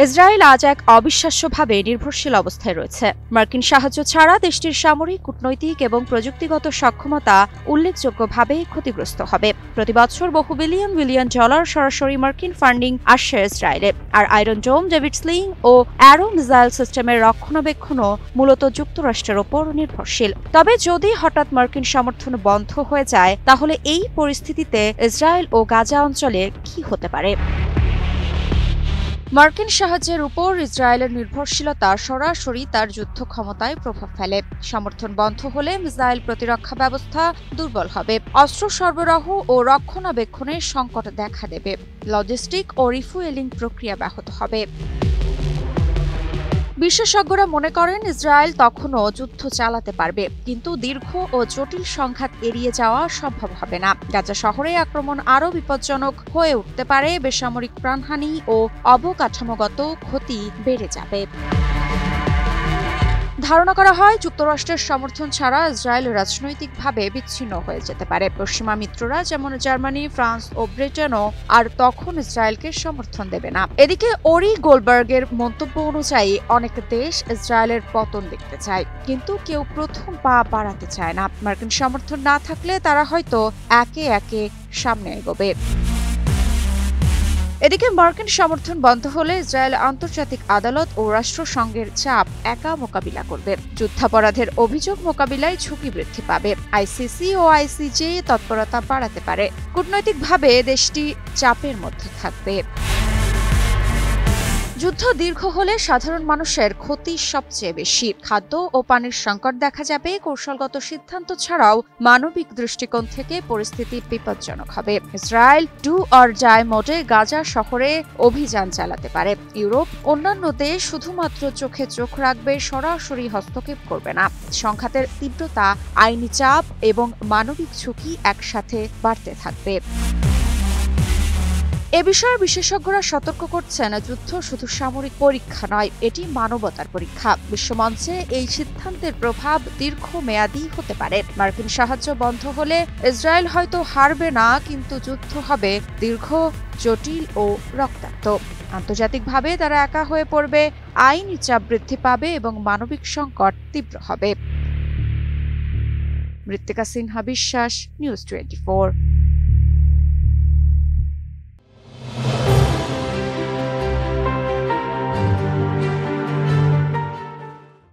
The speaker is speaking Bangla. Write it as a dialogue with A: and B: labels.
A: ইসরায়েল আজ এক অবিশ্বাস্যভাবে নির্ভরশীল অবস্থায় রয়েছে। মার্কিন সাহায্য ছাড়া দেশটির সামরিক, কূটনৈতিক এবং প্রযুক্তিগত সক্ষমতা উল্লেখযোগ্যভাবে ক্ষতিগ্রস্ত হবে। প্রতি বছর বহু বিলিয়ন বিলিয়ন ডলার সরাসরি মার্কিন ফান্ডিং আসছে ইসরায়েলে, আর আয়রন ডোম, ডেভিড স্লিং ও অ্যারো মিসাইল সিস্টেমের রক্ষণাবেক্ষণও মূলত যুক্তরাষ্ট্রের ওপর নির্ভরশীল। তবে যদি হঠাৎ মার্কিন সমর্থন বন্ধ হয়ে যায়, তাহলে এই পরিস্থিতিতে ইসরায়েল ও গাজা অঞ্চলে কি হতে পারে? মার্কিন সাহায্যের উপর ইসরায়েলের নির্ভরশীলতা সরাসরি তার যুদ্ধ ক্ষমতায় প্রভাব ফেলে। সমর্থন বন্ধ হলে মিসাইল প্রতিরক্ষা ব্যবস্থা দুর্বল হবে, অস্ত্র সরবরাহ ও রক্ষণাবেক্ষণের সংকট দেখা দেবে, লজিস্টিক ও রিফুয়েলিং প্রক্রিয়া ব্যাহত হবে। বিশেষজ্ঞরা মনে করেন ইসরায়েল তখনও যুদ্ধ চালাতে পারবে, কিন্তু দীর্ঘ ও জটিল সংঘাত এড়িয়ে যাওয়া সম্ভব হবে না। গাজা শহরে আক্রমণ আরও বিপজ্জনক হয়ে উঠতে পারে, বেসামরিক প্রাণহানি ও অবকাঠামোগত ক্ষতি বেড়ে যাবে। ধারণা করা হয় যুক্তরাষ্ট্রের সমর্থন ছাড়া ইসরায়েল রাজনৈতিকভাবে বিচ্ছিন্ন হয়ে যেতে পারে। পশ্চিমা মিত্ররা যেমন জার্মানি, ফ্রান্স ও ব্রিটেনও আর তখন ইসরায়েলকে সমর্থন দেবে না। এদিকে ওরি গোলবার্গের মন্তব্য অনুযায়ী অনেক দেশ ইসরায়েলের পতন দেখতে চায়, কিন্তু কেউ প্রথম পা বাড়াতে চায় না। মার্কিন সমর্থন না থাকলে তারা হয়তো একে একে সামনে এগোবে। এদিকে মার্কিন সমর্থন বন্ধ হলে ইসরায়েল আন্তর্জাতিক আদালত ও রাষ্ট্রসংঘের চাপ একা মোকাবিলা করবে। যুদ্ধাপরাধের অভিযোগ মোকাবিলায় ঝুঁকি বৃদ্ধি পাবে। আইসিসি ও আইসিজে তৎপরতা বাড়াতে পারে। কূটনৈতিকভাবে দেশটি চাপের মধ্যে থাকবে। যুদ্ধ দীর্ঘ হলে সাধারণ মানুষের ক্ষতি সবচেয়ে বেশি। খাদ্য ও পানির সংকট দেখা যাবে। কৌশলগত সিদ্ধান্ত ছাড়াও মানবিক দৃষ্টিকোণ থেকে পরিস্থিতি বিপজ্জনক হবে। ইসরায়েল ডু অর ডাই মোডে গাজা শহরে অভিযান চালাতে পারে। ইউরোপ অন্যান্য দেশ শুধুমাত্র চোখে চোখ রাখবে, সরাসরি হস্তক্ষেপ করবে না। সংঘাতের তীব্রতা, আইনি চাপ এবং মানবিক ঝুঁকি একসাথে বাড়তে থাকবে। এ বিষয়ে বিশেষজ্ঞরা সতর্ক করছেন, যুদ্ধ শুধু সামরিক পরীক্ষা নয়, এটি মানবতার পরীক্ষা। বিশ্বমঞ্চে এই সিদ্ধান্তের প্রভাব দীর্ঘমেয়াদী হতে পারে। মার্কিন সাহায্য বন্ধ হলে ইসরায়েল হয়তো হারবে না, কিন্তু যুদ্ধ হবে দীর্ঘ, জটিল ও রক্তাক্ত। আন্তর্জাতিকভাবে তারা একা হয়ে পড়বে, আইনি চাপ বৃদ্ধি পাবে এবং মানবিক সংকট তীব্র হবে। মৃত্তিকা সিনহা বিশ্বাস, নিউজ 24।